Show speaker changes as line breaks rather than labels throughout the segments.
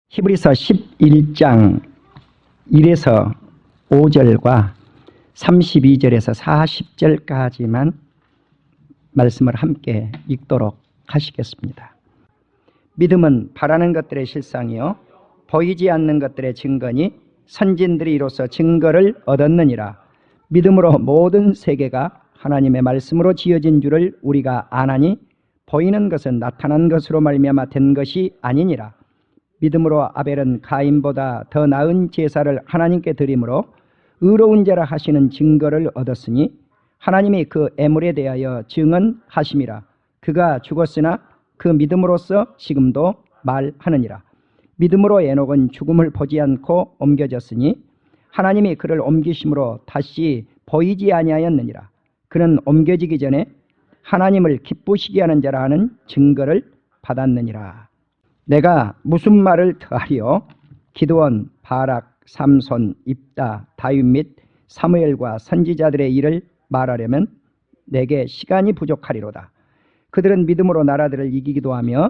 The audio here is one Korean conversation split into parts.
히브리서 11장 1에서 5절과 32절에서 40절까지만 말씀을 함께 읽도록 하시겠습니다. 믿음은 바라는 것들의 실상이요 보이지 않는 것들의 증거니 선진들이 이로써 증거를 얻었느니라. 믿음으로 모든 세계가 하나님의 말씀으로 지어진 줄을 우리가 아나니 보이는 것은 나타난 것으로 말미암아 된 것이 아니니라. 믿음으로 아벨은 가인보다 더 나은 제사를 하나님께 드림으로 의로운 자라 하시는 증거를 얻었으니 하나님이 그 애물에 대하여 증언하심이라. 그가 죽었으나 그 믿음으로써 지금도 말하느니라. 믿음으로 에녹은 죽음을 보지 않고 옮겨졌으니 하나님이 그를 옮기심으로 다시 보이지 아니하였느니라. 그는 옮겨지기 전에 하나님을 기쁘시게 하는 자라 하는 증거를 받았느니라. 내가 무슨 말을 더하리요? 기드온, 바락, 삼손, 입다, 다윗 및 사무엘과 선지자들의 일을 말하려면 내게 시간이 부족하리로다. 그들은 믿음으로 나라들을 이기기도 하며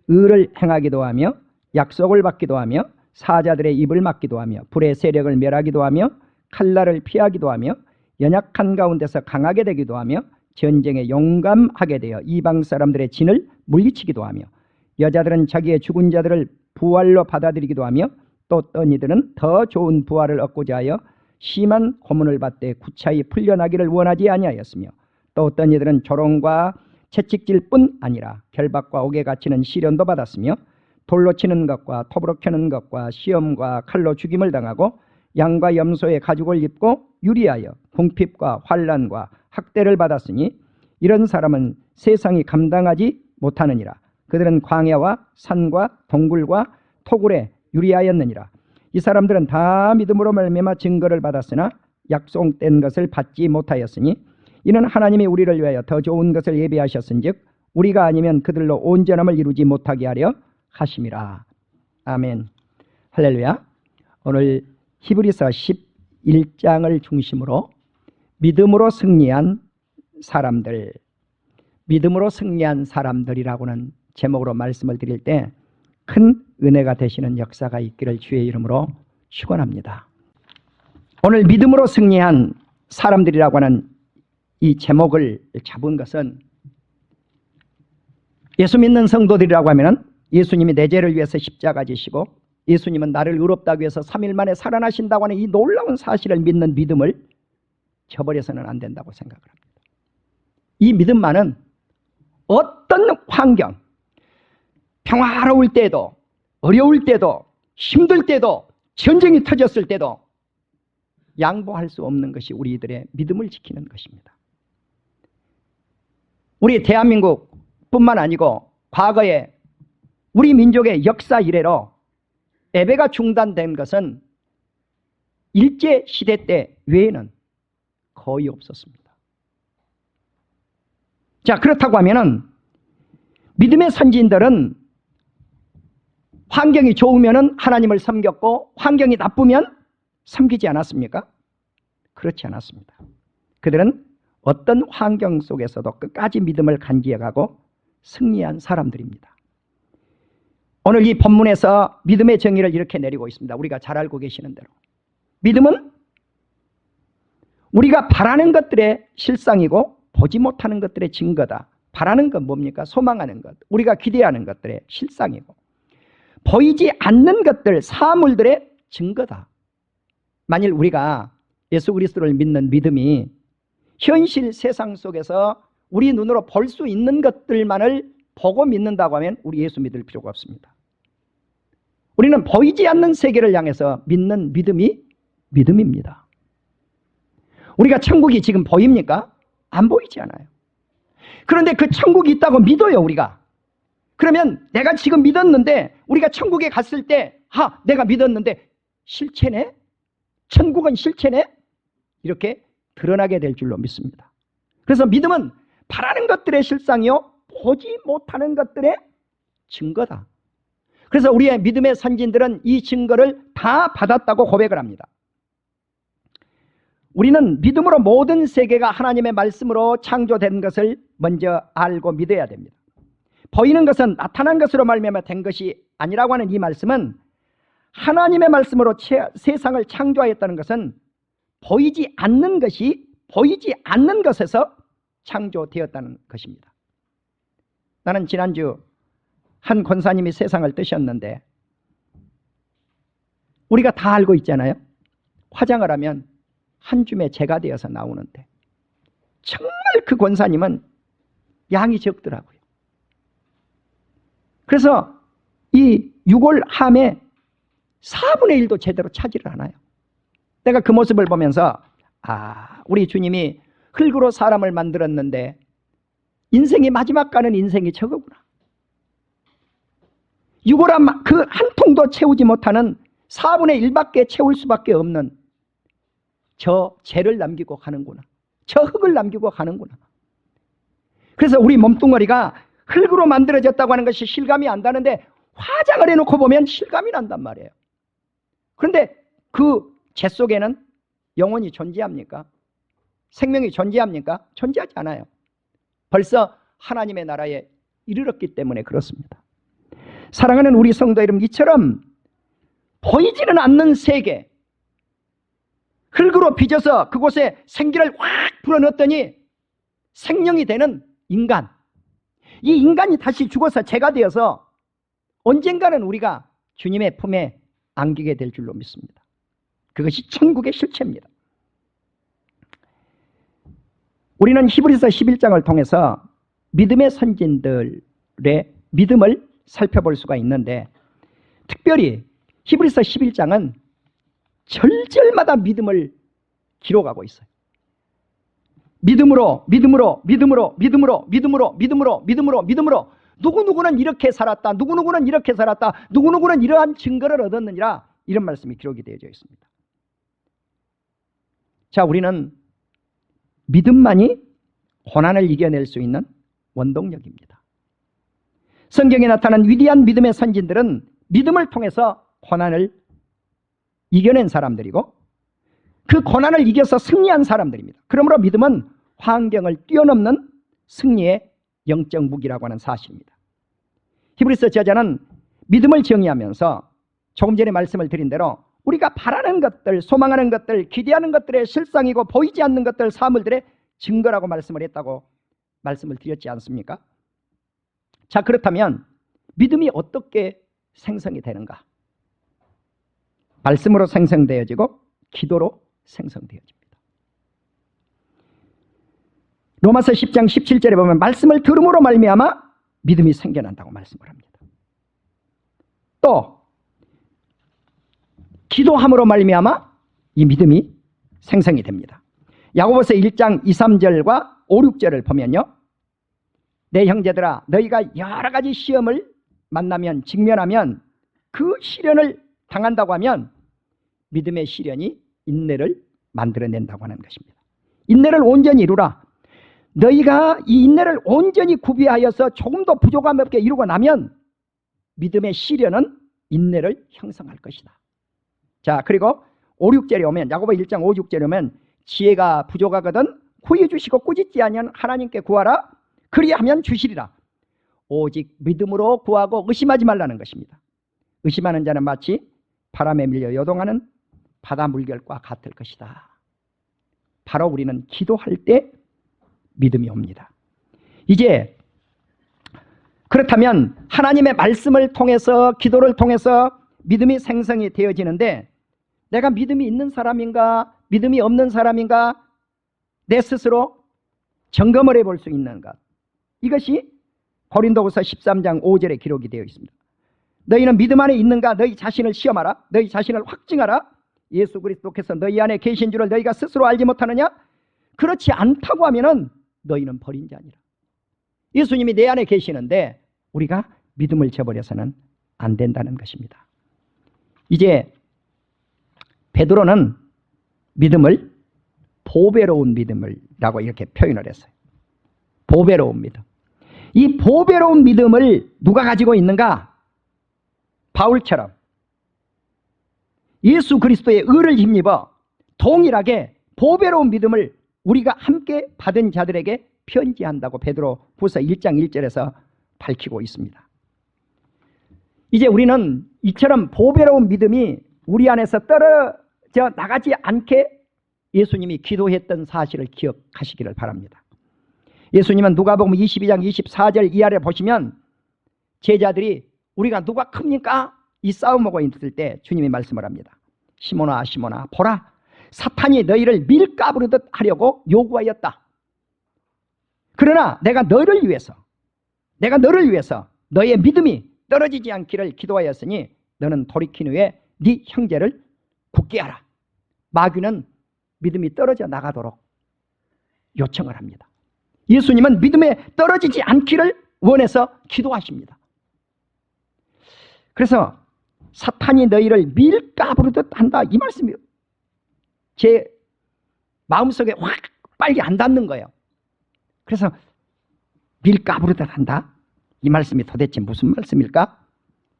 의를 행하기도 하며 약속을 받기도 하며 사자들의 입을 막기도 하며 불의 세력을 멸하기도 하며 칼날을 피하기도 하며 연약한 가운데서 강하게 되기도 하며 전쟁에 용감하게 되어 이방 사람들의 진을 물리치기도 하며 여자들은 자기의 죽은 자들을 부활로 받아들이기도 하며 또 어떤 이들은 더 좋은 부활을 얻고자 하여 심한 고문을 받되 구차히 풀려나기를 원하지 아니하였으며 또 어떤 이들은 조롱과 채찍질 뿐 아니라 결박과 옥에 갇히는 시련도 받았으며 돌로 치는 것과 톱으로 켜는 것과 시험과 칼로 죽임을 당하고 양과 염소의 가죽을 입고 유리하여 궁핍과 환난과 학대를 받았으니 이런 사람은 세상이 감당하지 못하느니라. 그들은 광야와 산과 동굴과 토굴에 유리하였느니라. 이 사람들은 다 믿음으로 말미암아 증거를 받았으나 약속된 것을 받지 못하였으니 이는 하나님이 우리를 위하여 더 좋은 것을 예비하셨은즉 우리가 아니면 그들로 온전함을 이루지 못하게 하려 하심이라. 아멘. 할렐루야. 오늘 히브리서 11장을 중심으로 믿음으로 승리한 사람들, 믿음으로 승리한 사람들이라고는 제목으로 말씀을 드릴 때 큰 은혜가 되시는 역사가 있기를 주의 이름으로 축원합니다. 오늘 믿음으로 승리한 사람들이라고 하는 이 제목을 잡은 것은 예수 믿는 성도들이라고 하면 예수님이 내 죄를 위해서 십자가 지시고 예수님은 나를 의롭다고 해서 3일 만에 살아나신다고 하는 이 놀라운 사실을 믿는 믿음을 저버려서는 안 된다고 생각을 합니다. 이 믿음만은 어떤 환경, 평화로울 때도 어려울 때도 힘들 때도 전쟁이 터졌을 때도 양보할 수 없는 것이 우리들의 믿음을 지키는 것입니다. 우리 대한민국뿐만 아니고 과거에 우리 민족의 역사 이래로 예배가 중단된 것은 일제시대 때 외에는 거의 없었습니다. 자, 그렇다고 하면은 믿음의 선지인들은 환경이 좋으면 하나님을 섬겼고 환경이 나쁘면 섬기지 않았습니까? 그렇지 않았습니다. 그들은 어떤 환경 속에서도 끝까지 믿음을 간직해가고 승리한 사람들입니다. 오늘 이 본문에서 믿음의 정의를 이렇게 내리고 있습니다. 우리가 잘 알고 계시는 대로 믿음은 우리가 바라는 것들의 실상이고 보지 못하는 것들의 증거다. 바라는 건 뭡니까? 소망하는 것, 우리가 기대하는 것들의 실상이고 보이지 않는 것들, 사물들의 증거다. 만일 우리가 예수 그리스도를 믿는 믿음이 현실 세상 속에서 우리 눈으로 볼 수 있는 것들만을 보고 믿는다고 하면 우리 예수 믿을 필요가 없습니다. 우리는 보이지 않는 세계를 향해서 믿는 믿음이 믿음입니다. 우리가 천국이 지금 보입니까? 안 보이지 않아요. 그런데 그 천국이 있다고 믿어요, 우리가. 그러면 내가 지금 믿었는데 우리가 천국에 갔을 때 내가 믿었는데 실체네? 천국은 실체네? 이렇게 드러나게 될 줄로 믿습니다. 그래서 믿음은 바라는 것들의 실상이요 보지 못하는 것들의 증거다. 그래서 우리의 믿음의 선진들은 이 증거를 다 받았다고 고백을 합니다. 우리는 믿음으로 모든 세계가 하나님의 말씀으로 창조된 것을 먼저 알고 믿어야 됩니다. 보이는 것은 나타난 것으로 말미암아 된 것이 아니라고 하는 이 말씀은 하나님의 말씀으로 세상을 창조하였다는 것은 보이지 않는 것이 보이지 않는 것에서 창조되었다는 것입니다. 나는 지난주 한 권사님이 세상을 뜨셨는데 우리가 다 알고 있잖아요. 화장을 하면 한 줌의 재가 되어서 나오는데 정말 그 권사님은 양이 적더라고요. 그래서 이 유골함의 4분의 1도 제대로 차지를 않아요. 내가 그 모습을 보면서 우리 주님이 흙으로 사람을 만들었는데 인생이 마지막 가는 인생이 저거구나. 유골함 그 한 통도 채우지 못하는 4분의 1밖에 채울 수밖에 없는 저 재를 남기고 가는구나. 저 흙을 남기고 가는구나. 그래서 우리 몸뚱어리가 흙으로 만들어졌다고 하는 것이 실감이 안 나는데 화장을 해놓고 보면 실감이 난단 말이에요. 그런데 그 재 속에는 영혼이 존재합니까? 생명이 존재합니까? 존재하지 않아요. 벌써 하나님의 나라에 이르렀기 때문에 그렇습니다. 사랑하는 우리 성도 여러분, 이처럼 보이지는 않는 세계, 흙으로 빚어서 그곳에 생기를 확 불어넣었더니 생명이 되는 인간, 이 인간이 다시 죽어서 재가 되어서 언젠가는 우리가 주님의 품에 안기게 될 줄로 믿습니다. 그것이 천국의 실체입니다. 우리는 히브리서 11장을 통해서 믿음의 선진들의 믿음을 살펴볼 수가 있는데, 특별히 히브리서 11장은 절절마다 믿음을 기록하고 있어요. 믿음으로 누구누구는 이렇게 살았다, 누구누구는 이렇게 살았다, 누구누구는 이러한 증거를 얻었느니라, 이런 말씀이 기록이 되어져 있습니다. 자, 우리는 믿음만이 고난을 이겨낼 수 있는 원동력입니다. 성경에 나타난 위대한 믿음의 선진들은 믿음을 통해서 고난을 이겨낸 사람들이고 그 고난을 이겨서 승리한 사람들입니다. 그러므로 믿음은 환경을 뛰어넘는 승리의 영적 무기라고 하는 사실입니다. 히브리서 저자는 믿음을 정의하면서 조금 전에 말씀을 드린 대로 우리가 바라는 것들, 소망하는 것들, 기대하는 것들의 실상이고 보이지 않는 것들, 사물들의 증거라고 말씀을 했다고 말씀을 드렸지 않습니까? 자, 그렇다면 믿음이 어떻게 생성이 되는가? 말씀으로 생성되어지고 기도로 생성되어집니다. 로마서 10장 17절에 보면 말씀을 들음으로 말미암아 믿음이 생겨난다고 말씀을 합니다. 또 기도함으로 말미암아 이 믿음이 생성이 됩니다. 야고보서 1장 2, 3절과 5, 6절을 보면요, 내 형제들아 너희가 여러 가지 시험을 만나면, 직면하면, 그 시련을 당한다고 하면 믿음의 시련이 인내를 만들어낸다고 하는 것입니다. 인내를 온전히 이루라. 너희가 이 인내를 온전히 구비하여서 조금도 부족함 없게 이루고 나면 믿음의 시련은 인내를 형성할 것이다. 자, 그리고 5, 6절에 오면, 야고보 1장 5, 6절에 오면 지혜가 부족하거든 구해 주시고 꾸짖지 아니한 하나님께 구하라. 그리하면 주시리라. 오직 믿음으로 구하고 의심하지 말라는 것입니다. 의심하는 자는 마치 바람에 밀려 요동하는 바다 물결과 같을 것이다. 바로 우리는 기도할 때 믿음이 옵니다. 이제 그렇다면 하나님의 말씀을 통해서, 기도를 통해서 믿음이 생성이 되어지는데, 내가 믿음이 있는 사람인가 믿음이 없는 사람인가 내 스스로 점검을 해볼 수 있는 것, 이것이 고린도후서 13장 5절에 기록이 되어 있습니다. 너희는 믿음 안에 있는가? 너희 자신을 시험하라. 너희 자신을 확증하라. 예수 그리스도께서 너희 안에 계신 줄을 너희가 스스로 알지 못하느냐? 그렇지 않다고 하면은 너희는 버린 자니라. 예수님이 내 안에 계시는데 우리가 믿음을 저버려서는 안 된다는 것입니다. 이제 베드로는 믿음을 보배로운 믿음이라고 이렇게 표현을 했어요. 보배로운 믿음. 이 보배로운 믿음을 누가 가지고 있는가? 바울처럼 예수 그리스도의 의를 힘입어 동일하게 보배로운 믿음을 우리가 함께 받은 자들에게 편지한다고 베드로 후서 1장 1절에서 밝히고 있습니다. 이제 우리는 이처럼 보배로운 믿음이 우리 안에서 떨어져 나가지 않게 예수님이 기도했던 사실을 기억하시기를 바랍니다. 예수님은 누가복음 22장 24절 이하를 보시면 제자들이 우리가 누가 큽니까? 이 싸움하고 있을 때 주님이 말씀을 합니다. 시몬아 시몬아 보라, 사탄이 너희를 밀가부르듯 하려고 요구하였다. 그러나 내가 너를 위해서 너의 믿음이 떨어지지 않기를 기도하였으니 너는 돌이킨 후에 네 형제를 굳게 하라. 마귀는 믿음이 떨어져 나가도록 요청을 합니다. 예수님은 믿음에 떨어지지 않기를 원해서 기도하십니다. 그래서 사탄이 너희를 밀가부르듯 한다, 이 말씀이 제 마음속에 확 빨리 안 닿는 거예요. 그래서 밀가부르듯 한다, 이 말씀이 도대체 무슨 말씀일까?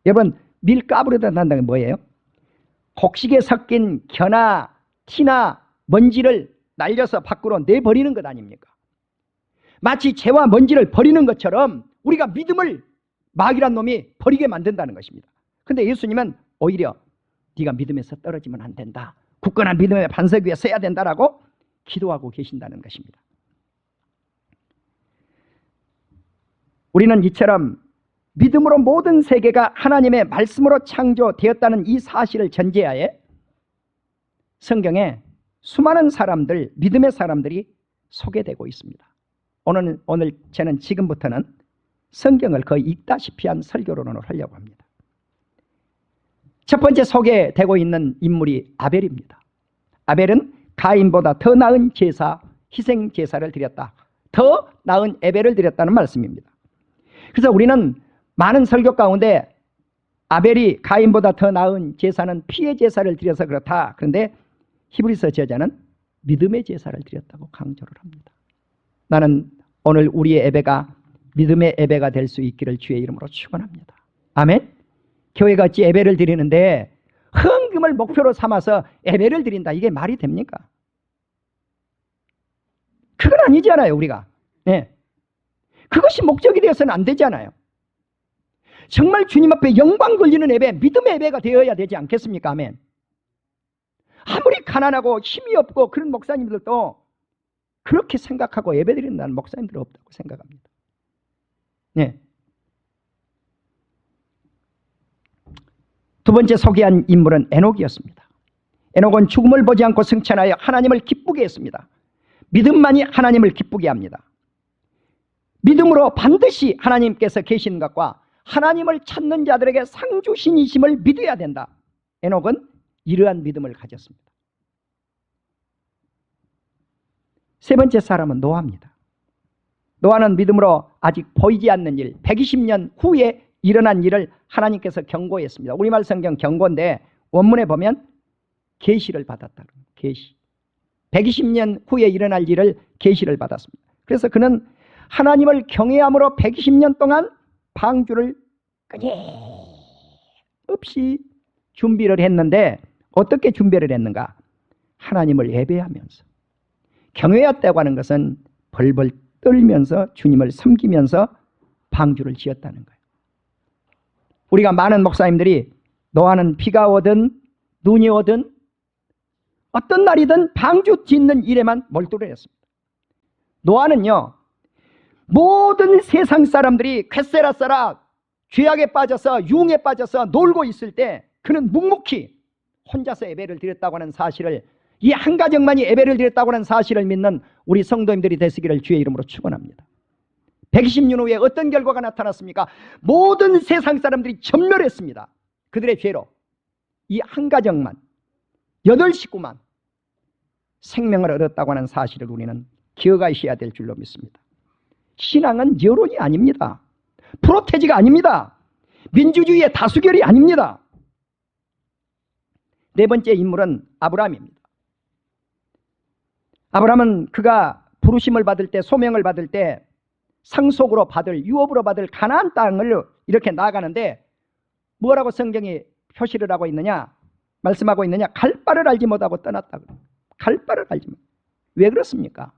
여러분, 밀가부르듯 한다는 게 뭐예요? 곡식에 섞인 겨나 티나 먼지를 날려서 밖으로 내버리는 것 아닙니까? 마치 재와 먼지를 버리는 것처럼 우리가 믿음을 마귀란 놈이 버리게 만든다는 것입니다. 그런데 예수님은 오히려 네가 믿음에서 떨어지면 안 된다, 굳건한 믿음의 반석 위에 서야 된다라고 기도하고 계신다는 것입니다. 우리는 이처럼 믿음으로 모든 세계가 하나님의 말씀으로 창조되었다는 이 사실을 전제하에 성경에 수많은 사람들, 믿음의 사람들이 소개되고 있습니다. 오늘 저는 지금부터는 성경을 거의 읽다시피 한 설교론을 하려고 합니다. 첫 번째 소개되고 있는 인물이 아벨입니다. 아벨은 가인보다 더 나은 제사, 희생 제사를 드렸다, 더 나은 예배를 드렸다는 말씀입니다. 그래서 우리는 많은 설교 가운데 아벨이 가인보다 더 나은 제사는 피의 제사를 드려서 그렇다, 그런데 히브리서 저자는 믿음의 제사를 드렸다고 강조를 합니다. 나는 오늘 우리의 예배가 믿음의 예배가 될 수 있기를 주의 이름으로 축원합니다. 아멘. 교회가 어찌 예배를 드리는데 헌금을 목표로 삼아서 예배를 드린다, 이게 말이 됩니까? 그건 아니잖아요. 우리가 그것이 목적이 되어서는 안 되잖아요. 정말 주님 앞에 영광 돌리는 예배, 믿음의 예배가 되어야 되지 않겠습니까? 아멘. 아무리 가난하고 힘이 없고 그런 목사님들도 그렇게 생각하고 예배드린다는 목사님들은 없다고 생각합니다. 두 번째 소개한 인물은 에녹이었습니다. 에녹은 죽음을 보지 않고 승천하여 하나님을 기쁘게 했습니다. 믿음만이 하나님을 기쁘게 합니다. 믿음으로 반드시 하나님께서 계신 것과 하나님을 찾는 자들에게 상 주신이심을 믿어야 된다. 에녹은 이러한 믿음을 가졌습니다. 세 번째 사람은 노아입니다. 노아는 믿음으로 아직 보이지 않는 일, 120년 후에 일어난 일을 하나님께서 경고했습니다. 우리말 성경 경고인데 원문에 보면 계시를 받았다. 계시. 120년 후에 일어날 일을 계시를 받았습니다. 그래서 그는 하나님을 경외함으로 120년 동안 방주를 끊임없이 준비를 했는데 어떻게 준비를 했는가? 하나님을 예배하면서. 경외했다고 하는 것은 벌벌 떨면서 주님을 섬기면서 방주를 지었다는 거예요. 우리가 많은 목사님들이 노아는 비가 오든 눈이 오든 어떤 날이든 방주 짓는 일에만 몰두를 했습니다. 노아는요, 모든 세상 사람들이 쾌세라싸라 죄악에 빠져서 유흥에 빠져서 놀고 있을 때 그는 묵묵히 혼자서 예배를 드렸다고 하는 사실을, 이 한 가정만이 예배를 드렸다고 하는 사실을 믿는 우리 성도님들이 되시기를 주의 이름으로 축원합니다. 120년 후에 어떤 결과가 나타났습니까? 모든 세상 사람들이 전멸했습니다. 그들의 죄로. 이 한 가정만, 8식구만 생명을 얻었다고 하는 사실을 우리는 기억하셔야 될 줄로 믿습니다. 신앙은 여론이 아닙니다. 프로테지가 아닙니다. 민주주의의 다수결이 아닙니다. 네 번째 인물은 아브라함입니다. 아브라함은 그가 부르심을 받을 때, 소명을 받을 때 상속으로 받을, 유업으로 받을 가나안 땅을 이렇게 나아가는데 뭐라고 성경이 표시를 하고 있느냐, 말씀하고 있느냐? 갈 바를 알지 못하고 떠났다고. 갈 바를 알지 못. 왜 그렇습니까?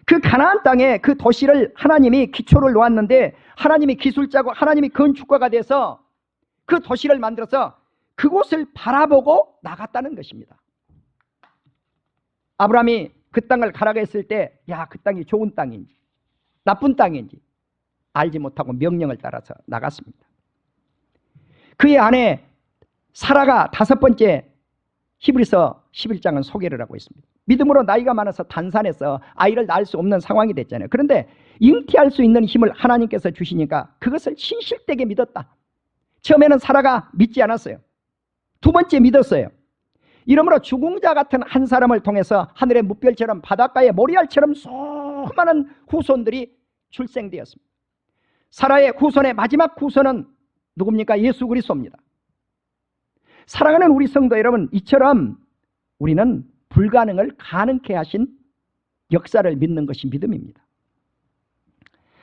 그 가나안 땅에 그 도시를 하나님이 기초를 놓았는데 하나님이 기술자고 하나님이 건축가가 돼서 그 도시를 만들어서 그곳을 바라보고 나갔다는 것입니다. 아브라함이 그 땅을 가라고 했을 때, 야, 그 땅이 좋은 땅인지 나쁜 땅인지 알지 못하고 명령을 따라서 나갔습니다. 그의 아내 사라가 5번째 히브리서 11장은 소개를 하고 있습니다. 믿음으로 나이가 많아서 단산해서 아이를 낳을 수 없는 상황이 됐잖아요. 그런데 잉태할 수 있는 힘을 하나님께서 주시니까 그것을 신실되게 믿었다. 처음에는 사라가 믿지 않았어요. 2번째 믿었어요. 이러므로 죽은 자 같은 한 사람을 통해서 하늘의 무별처럼 바닷가의 모리알처럼 수많은 후손들이 출생되었습니다. 사라의 후손의 마지막 후손은 누굽니까? 예수 그리스도입니다. 사랑하는 우리 성도 여러분, 이처럼 우리는 불가능을 가능케 하신 역사를 믿는 것이 믿음입니다.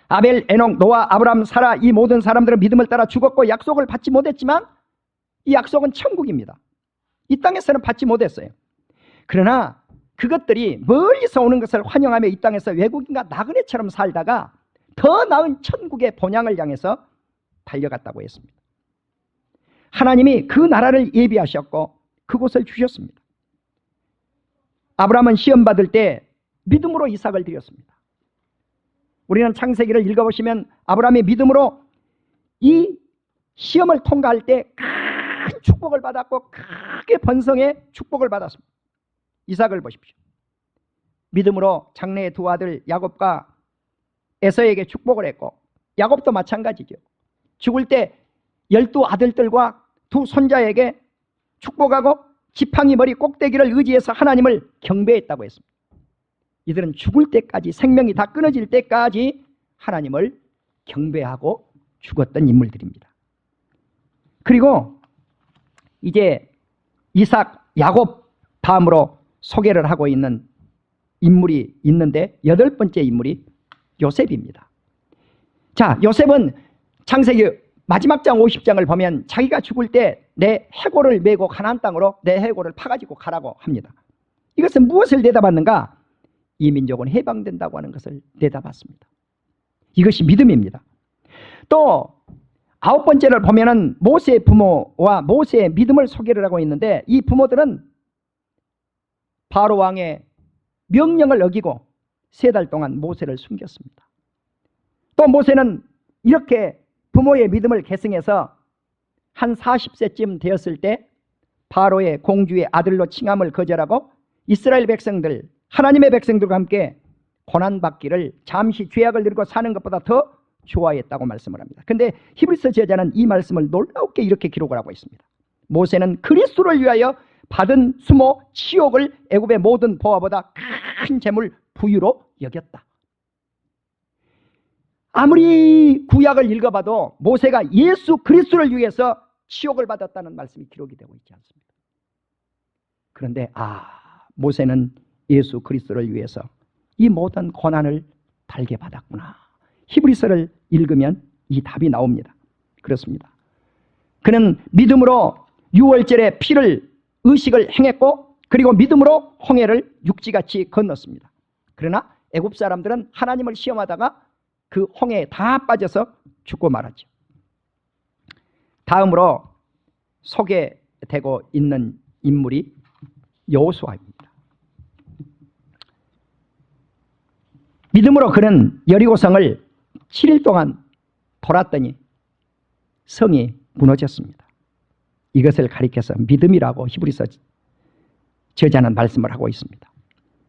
아벨, 에녹, 노아, 아브라함, 사라, 이 모든 사람들은 믿음을 따라 죽었고 약속을 받지 못했지만 이 약속은 천국입니다. 이 땅에서는 받지 못했어요. 그러나 그것들이 멀리서 오는 것을 환영하며 이 땅에서 외국인과 나그네처럼 살다가 더 나은 천국의 본향을 향해서 달려갔다고 했습니다. 하나님이 그 나라를 예비하셨고 그곳을 주셨습니다. 아브라함은 시험 받을 때 믿음으로 이삭을 드렸습니다. 우리는 창세기를 읽어보시면 아브라함이 믿음으로 이 시험을 통과할 때 큰 축복을 받았고 크게 번성의 축복을 받았습니다. 이삭을 보십시오. 믿음으로 장래의 2 아들 야곱과 에서에게 축복을 했고, 야곱도 마찬가지죠. 죽을 때 12 아들들과 2 손자에게 축복하고 지팡이 머리 꼭대기를 의지해서 하나님을 경배했다고 했습니다. 이들은 죽을 때까지, 생명이 다 끊어질 때까지 하나님을 경배하고 죽었던 인물들입니다. 그리고 이제 이삭, 야곱 다음으로 소개를 하고 있는 인물이 있는데 8번째 인물이 요셉입니다. 자, 요셉은 창세기 마지막 장 50장을 보면 자기가 죽을 때 내 해골을 메고 가나안 땅으로 내 해골을 파가지고 가라고 합니다. 이것은 무엇을 내다봤는가? 이 민족은 해방된다고 하는 것을 내다봤습니다. 이것이 믿음입니다. 또 9번째를 보면은 모세의 부모와 모세의 믿음을 소개를 하고 있는데, 이 부모들은 바로 왕의 명령을 어기고 3달 동안 모세를 숨겼습니다. 또 모세는 이렇게 부모의 믿음을 계승해서 한 40세쯤 되었을 때 바로의 공주의 아들로 칭함을 거절하고 이스라엘 백성들, 하나님의 백성들과 함께 고난받기를, 잠시 죄악을 누리고 사는 것보다 더 좋아했다고 말씀을 합니다. 그런데 히브리서 저자는 이 말씀을 놀랍게 이렇게 기록을 하고 있습니다. 모세는 그리스도를 위하여 받은 수모 치욕을 애굽의 모든 보화보다 큰 재물 부유로 여겼다. 아무리 구약을 읽어봐도 모세가 예수 그리스도를 위해서 치욕을 받았다는 말씀이 기록이 되고 있지 않습니다. 그런데 모세는 예수 그리스도를 위해서 이 모든 고난을 달게 받았구나. 히브리서를 읽으면 이 답이 나옵니다. 그렇습니다. 그는 믿음으로 6월절에 피를 의식을 행했고, 그리고 믿음으로 홍해를 육지같이 건넜습니다. 그러나 애굽 사람들은 하나님을 시험하다가 그 홍해에 다 빠져서 죽고 말았죠. 다음으로 소개되고 있는 인물이 여호수아입니다. 믿음으로 그는 여리고성을 7일 동안 돌았더니 성이 무너졌습니다. 이것을 가리켜서 믿음이라고 히브리서 저자는 말씀을 하고 있습니다.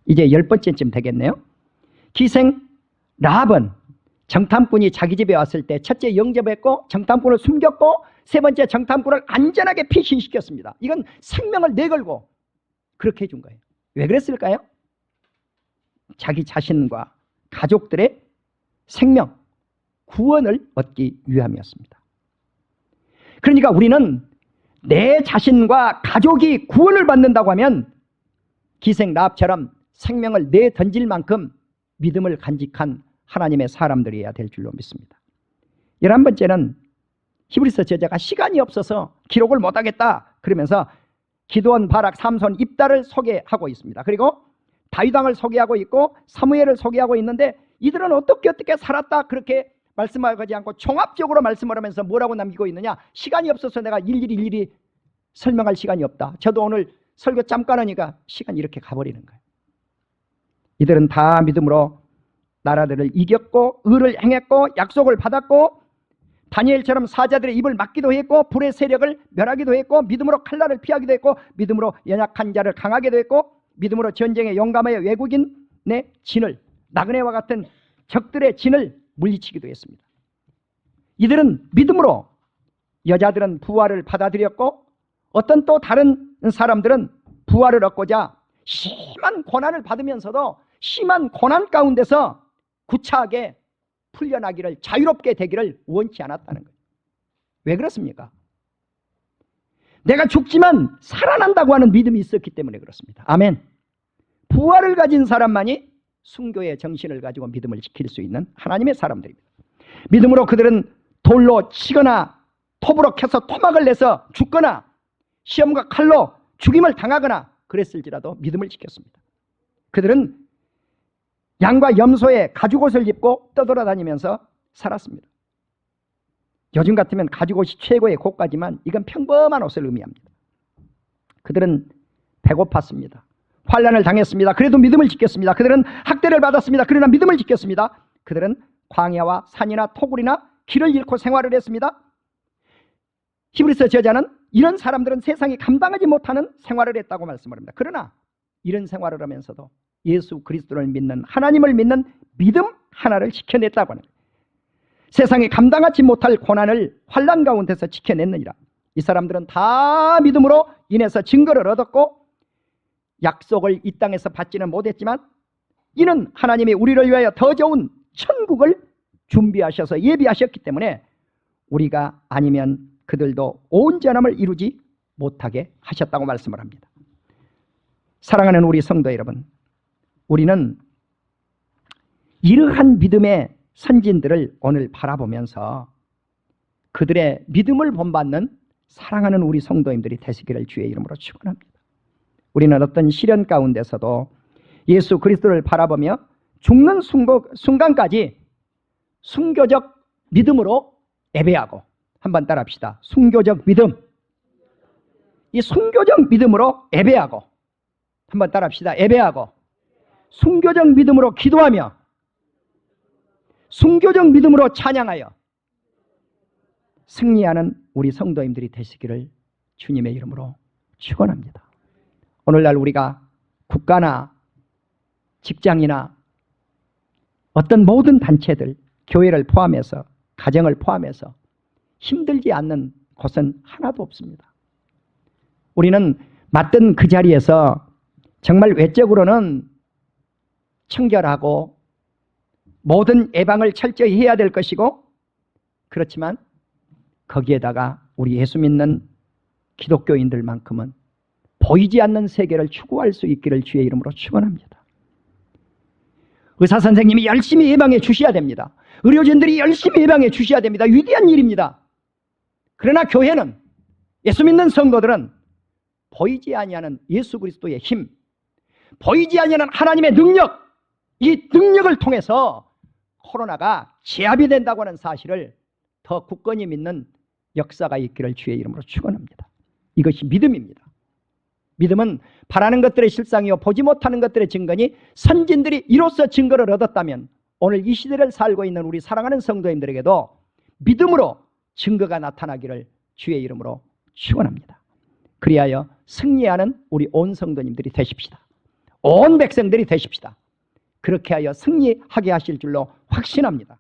이제 10번째쯤 되겠네요. 기생 라합은 정탐꾼이 자기 집에 왔을 때 첫째 영접했고 정탐꾼을 숨겼고, 3번째 정탐꾼을 안전하게 피신시켰습니다. 이건 생명을 내걸고 그렇게 해준 거예요. 왜 그랬을까요? 자기 자신과 가족들의 생명, 구원을 얻기 위함이었습니다. 그러니까 우리는 내 자신과 가족이 구원을 받는다고 하면 기생 라합처럼 생명을 내던질 만큼 믿음을 간직한 하나님의 사람들이어야 될 줄로 믿습니다. 11번째는 히브리서 저자가 시간이 없어서 기록을 못하겠다 그러면서 기드온, 바락, 삼손, 입다를 소개하고 있습니다. 그리고 다윗 왕을 소개하고 있고 사무엘을 소개하고 있는데, 이들은 어떻게 살았다 그렇게 말씀하지 않고 종합적으로 말씀을 하면서 뭐라고 남기고 있느냐? 시간이 없어서 내가 일일이 설명할 시간이 없다. 저도 오늘 설교 잠깐 하니까 시간이 이렇게 가버리는 거예요. 이들은 다 믿음으로 나라들을 이겼고 의를 행했고 약속을 받았고 다니엘처럼 사자들의 입을 막기도 했고 불의 세력을 멸하기도 했고 믿음으로 칼날을 피하기도 했고 믿음으로 연약한 자를 강하게도 했고 믿음으로 전쟁에 용감하여 외국인의 진을 나그네와 같은 적들의 진을 물리치기도 했습니다. 이들은 믿음으로 여자들은 부활을 받아들였고 어떤 또 다른 사람들은 부활을 얻고자 심한 고난을 받으면서도 심한 고난 가운데서 구차하게 풀려나기를 자유롭게 되기를 원치 않았다는 거예요. 왜 그렇습니까? 내가 죽지만 살아난다고 하는 믿음이 있었기 때문에 그렇습니다. 아멘. 부활을 가진 사람만이 순교의 정신을 가지고 믿음을 지킬 수 있는 하나님의 사람들입니다. 믿음으로 그들은 돌로 치거나 톱으로 캐서 토막을 내서 죽거나 시험과 칼로 죽임을 당하거나 그랬을지라도 믿음을 지켰습니다. 그들은 양과 염소의 가죽옷을 입고 떠돌아다니면서 살았습니다. 요즘 같으면 가죽옷이 최고의 고가지만 이건 평범한 옷을 의미합니다. 그들은 배고팠습니다. 환난을 당했습니다. 그래도 믿음을 지켰습니다. 그들은 학대를 받았습니다. 그러나 믿음을 지켰습니다. 그들은 광야와 산이나 토굴이나 길을 잃고 생활을 했습니다. 히브리서 저자는 이런 사람들은 세상이 감당하지 못하는 생활을 했다고 말씀을 합니다. 그러나 이런 생활을 하면서도 예수 그리스도를 믿는 하나님을 믿는 믿음 하나를 지켜냈다고 하는 거예요. 세상이 감당하지 못할 고난을 환난 가운데서 지켜냈느니라. 이 사람들은 다 믿음으로 인해서 증거를 얻었고 약속을 이 땅에서 받지는 못했지만 이는 하나님이 우리를 위하여 더 좋은 천국을 준비하셔서 예비하셨기 때문에 우리가 아니면 그들도 온전함을 이루지 못하게 하셨다고 말씀을 합니다. 사랑하는 우리 성도 여러분, 우리는 이러한 믿음의 선진들을 오늘 바라보면서 그들의 믿음을 본받는 사랑하는 우리 성도님들이 되시기를 주의 이름으로 축원합니다. 우리는 어떤 시련 가운데서도 예수 그리스도를 바라보며 죽는 순간까지 순교적 믿음으로 예배하고, 한번 따라합시다. 순교적 믿음. 이 순교적 믿음으로 예배하고, 한번 따라합시다. 예배하고 순교적 믿음으로 기도하며 순교적 믿음으로 찬양하여 승리하는 우리 성도님들이 되시기를 주님의 이름으로 축원합니다. 오늘날 우리가 국가나 직장이나 어떤 모든 단체들, 교회를 포함해서 가정을 포함해서 힘들지 않는 곳은 하나도 없습니다. 우리는 맞던 그 자리에서 정말 외적으로는 청결하고 모든 예방을 철저히 해야 될 것이고, 그렇지만 거기에다가 우리 예수 믿는 기독교인들만큼은 보이지 않는 세계를 추구할 수 있기를 주의 이름으로 축원합니다. 의사 선생님이 열심히 예방해 주셔야 됩니다. 의료진들이 열심히 예방해 주셔야 됩니다. 위대한 일입니다. 그러나 교회는, 예수 믿는 성도들은 보이지 아니하는 예수 그리스도의 힘, 보이지 아니하는 하나님의 능력, 이 능력을 통해서 코로나가 제압이 된다고 하는 사실을 더 굳건히 믿는 역사가 있기를 주의 이름으로 축원합니다. 이것이 믿음입니다. 믿음은 바라는 것들의 실상이요 보지 못하는 것들의 증거니 선진들이 이로써 증거를 얻었다면 오늘 이 시대를 살고 있는 우리 사랑하는 성도님들에게도 믿음으로 증거가 나타나기를 주의 이름으로 축원합니다. 그리하여 승리하는 우리 온 성도님들이 되십시다. 온 백성들이 되십시다. 그렇게 하여 승리하게 하실 줄로 확신합니다.